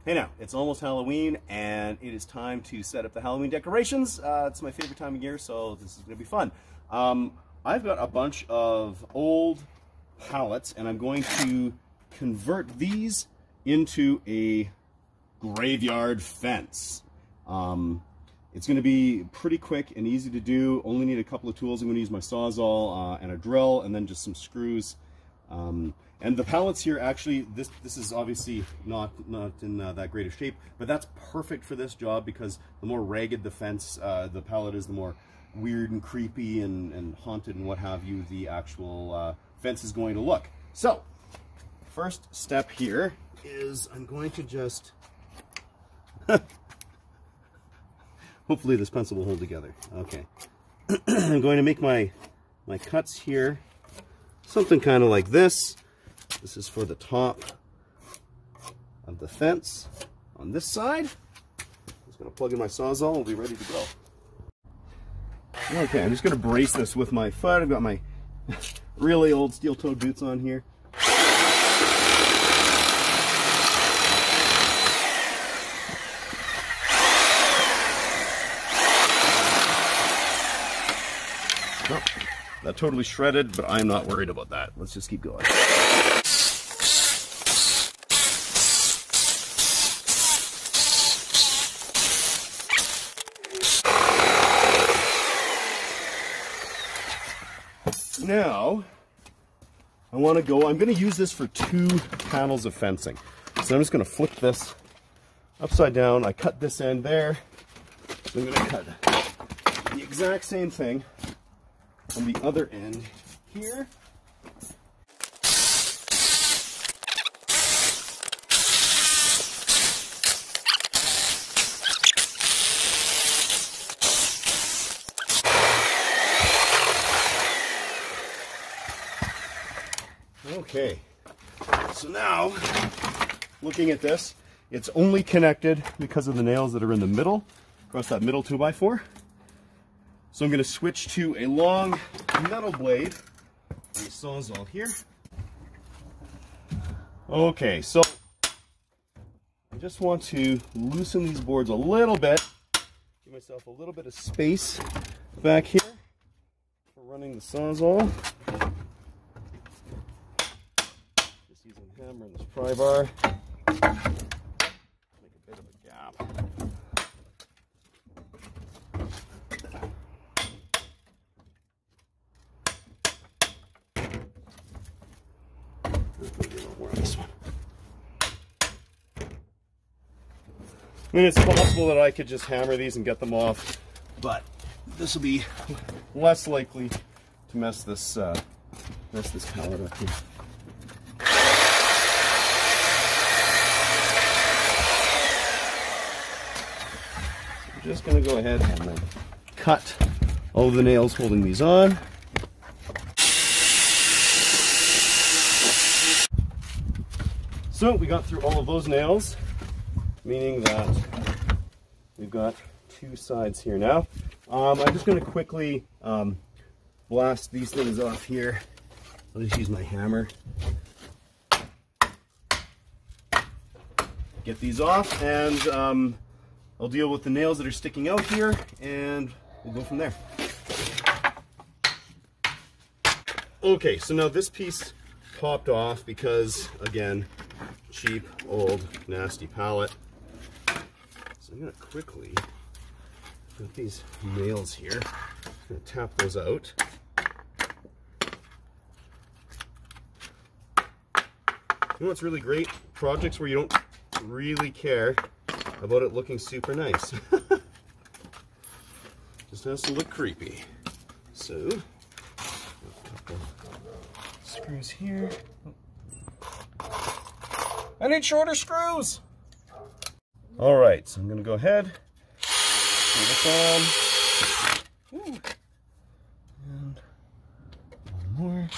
Hey now, it's almost Halloween and it is time to set up the Halloween decorations. It's my favorite time of year, so this is going to be fun. I've got a bunch of old pallets and I'm going to convert these into a graveyard fence. It's going to be pretty quick and easy to do. Only need a couple of tools. I'm going to use my Sawzall and a drill and then just some screws. And the pallets here, actually, this is obviously not in that great of shape, but that's perfect for this job because the more ragged the fence, the pallet is, the more weird and creepy and haunted and what have you the actual fence is going to look. So, first step here is I'm going to just, hopefully this pencil will hold together. Okay. I'm going to make my cuts here, something kind of like this. This is for the top of the fence on this side. I'm just going to plug in my Sawzall and we'll be ready to go. Okay, I'm just going to brace this with my foot. I've got my really old steel-toed boots on here. Oh, that totally shredded, but I'm not worried about that. Let's just keep going. Now, I'm going to use this for 2 panels of fencing. So I'm just going to flip this upside down. I cut this end there. So I'm going to cut the exact same thing on the other end here. Okay, so now, looking at this, it's only connected because of the nails that are in the middle, across that middle 2x4. So I'm going to switch to a long metal blade, a Sawzall here. Okay, so I just want to loosen these boards a little bit, give myself a little bit of space back here for running the Sawzall. Hammer and this pry bar. Make a bit of a gap. More on this one. I mean, it's possible that I could just hammer these and get them off, but this will be less likely to mess this pallet up here. I'm just going to go ahead and then cut all of the nails holding these on. So we got through all of those nails, meaning that we've got 2 sides here now. I'm just going to quickly blast these things off here. I'll just use my hammer. Get these off and I'll deal with the nails that are sticking out here, and we'll go from there. Okay, so now this piece popped off because, again, cheap, old, nasty pallet. So I'm going to quickly put these nails here. I'm going to tap those out. You know what's really great? Projects where you don't really care about it looking super nice. Just has to look creepy. So, a couple screws here. I need shorter screws! Alright, so I'm going to go ahead, put this on. Ooh. And one more.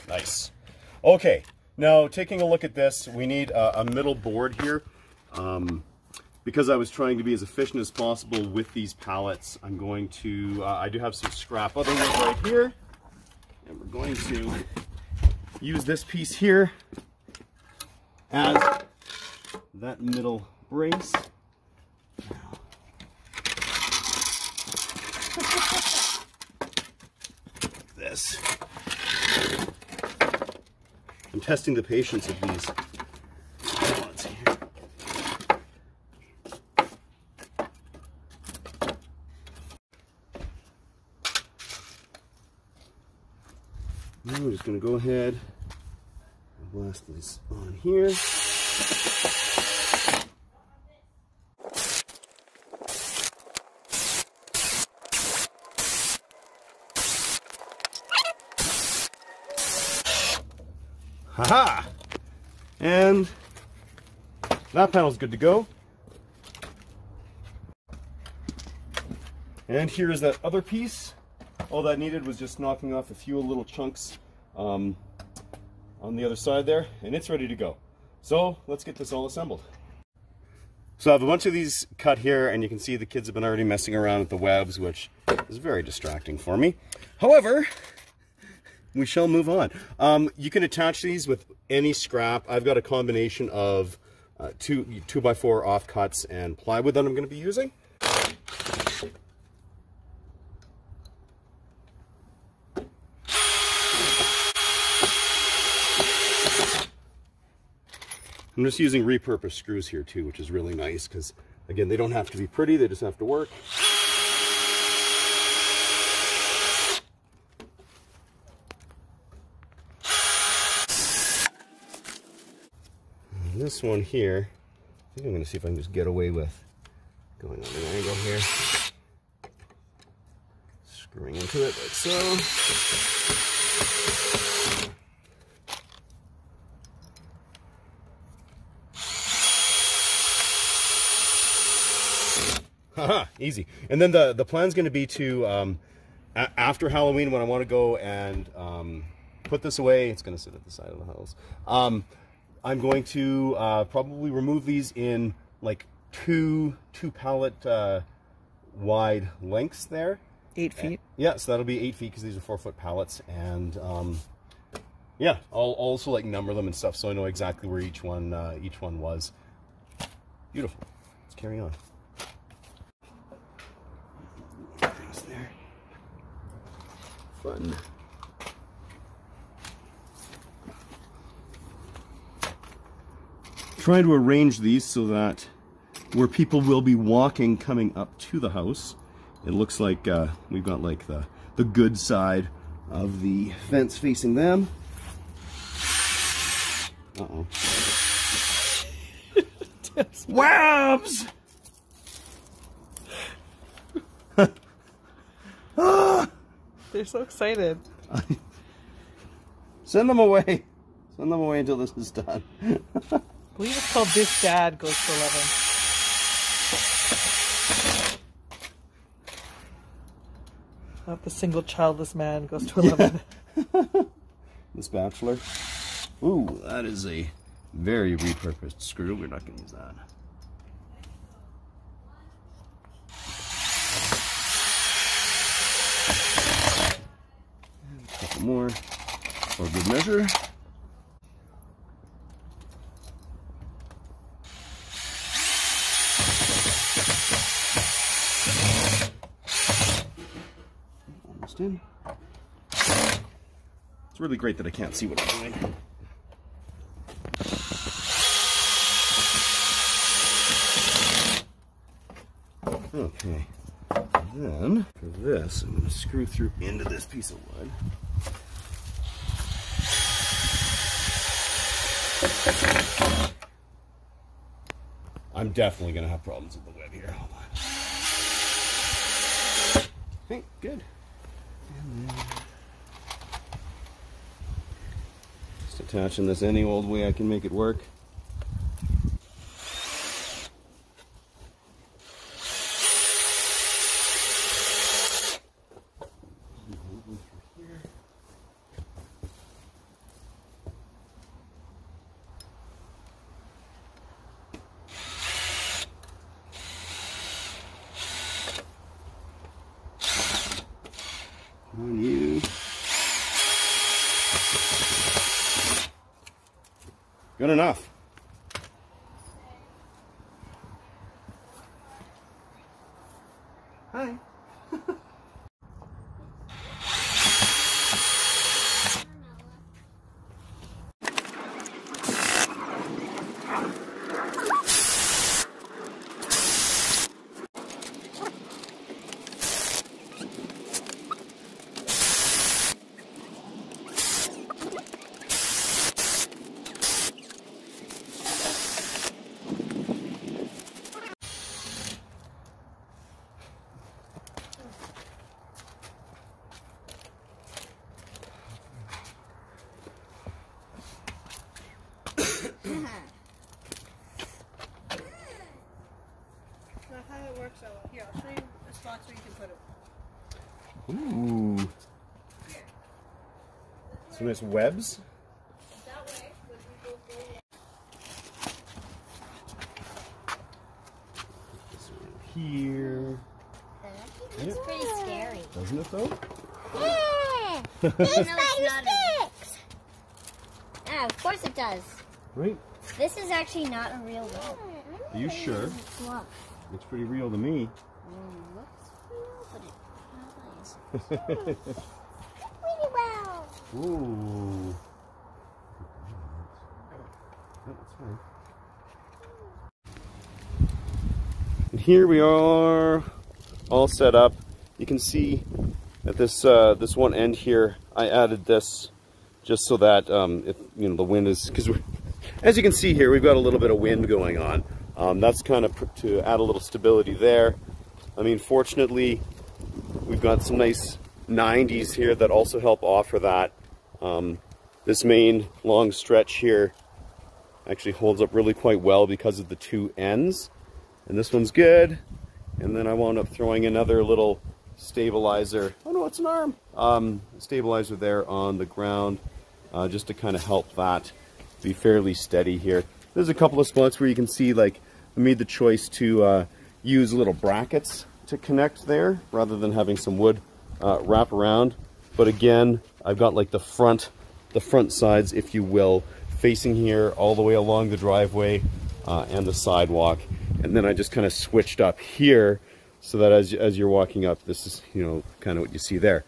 Nice. Okay. Now, taking a look at this, we need a middle board here. Because I was trying to be as efficient as possible with these pallets, I'm going to, I do have some scrap other wood right here. And we're going to use this piece here has that middle brace. This. I'm testing the patience of these pallets here. Now we're just going to go ahead and blast these on here. Haha! And that panel's good to go. And here is that other piece. All that needed was just knocking off a few little chunks on the other side there, and it's ready to go. So let's get this all assembled. So I have a bunch of these cut here, and you can see the kids have been already messing around with the webs, which is very distracting for me. However, we shall move on. You can attach these with any scrap. I've got a combination of 2x4 offcuts and plywood that I'm going to be using. I'm just using repurposed screws here too, which is really nice because, again, they don't have to be pretty, they just have to work. And this one here, I think I'm going to see if I can just get away with going on an angle here. Screwing into it like so. Haha, easy. And then the plan's going to be to, after Halloween, when I want to go and put this away, it's going to sit at the side of the house. I'm going to probably remove these in like two pallet wide lengths there. 8 feet. Yeah, so that'll be 8 feet because these are 4-foot pallets. And yeah, I'll also like number them and stuff so I know exactly where each one was. Beautiful. Let's carry on. There. Fun. Trying to arrange these so that where people will be walking coming up to the house, it looks like we've got like the good side of the fence facing them. Uh-oh. Webs! They're so excited. Send them away. Send them away until this is done. I believe it's called This Dad Goes to 11. Not The Single Childless Man Goes to 11. This bachelor. Ooh, that is a very repurposed screw. We're not going to use that. A couple more for good measure. Almost in. It's really great that I can't see what I'm doing. Okay, then for this, I'm going to screw through into this piece of wood. I'm definitely going to have problems with the web here. Hold on. Okay, good. And then just attaching this any old way I can make it work. On you. Good enough. That's how it works out. Here, I'll show you the spots where you can put it. Ooh. Some nice webs. That way, when we go forward. This one here. It's pretty scary. Doesn't it though? Yeah! There's spider sticks! Ah, of course it does. Right? This is actually not a real web. Are you sure? Look. Looks pretty real to me. Looks real, but it really well. Ooh. That's fine. And here we are, all set up. You can see at this this one end here, I added this just so that if the wind is, because as you can see here, we've got a little bit of wind going on. That's kind of to add a little stability there. I mean, fortunately, we've got some nice 90s here that also help offer that. This main long stretch here actually holds up really quite well because of the two ends. And this one's good. And then I wound up throwing another little stabilizer. Oh no, it's an arm. Stabilizer there on the ground, just to kind of help that be fairly steady here. There's a couple of spots where you can see, like, I made the choice to use little brackets to connect there rather than having some wood wrap around. But again, I've got like the front sides, if you will, facing here all the way along the driveway and the sidewalk. And then I just kind of switched up here so that as you're walking up, this is, kind of what you see there.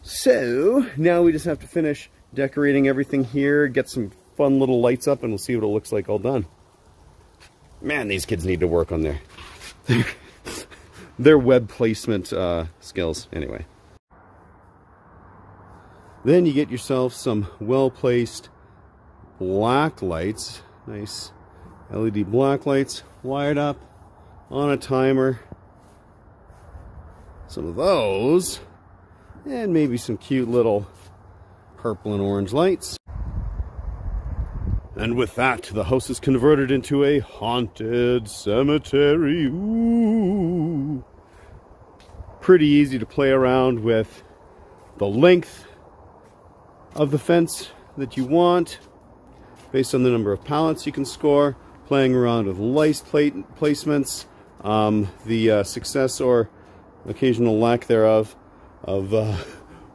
So now we just have to finish decorating everything here, get some fun little lights up, and we'll see what it looks like all done. Man, these kids need to work on their web placement skills. Anyway. Then you get yourself some well-placed black lights. Nice LED black lights wired up on a timer. Some of those. And maybe some cute little purple and orange lights. And with that, the house is converted into a haunted cemetery. Ooh. Pretty easy to play around with the length of the fence that you want based on the number of pallets you can score, playing around with lice placements, the success or occasional lack thereof of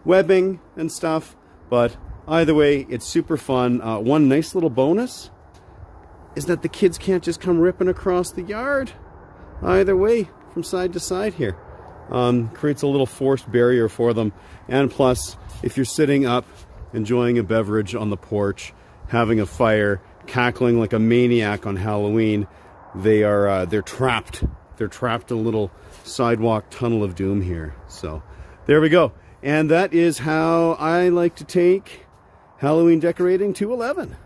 webbing and stuff. But either way, it's super fun. One nice little bonus is that the kids can't just come ripping across the yard either way from side to side here. Creates a little forced barrier for them. And plus, if you're sitting up enjoying a beverage on the porch, having a fire, cackling like a maniac on Halloween, they're trapped. They're trapped in a little sidewalk tunnel of doom here. So there we go. And that is how I like to take Halloween decorating to 11.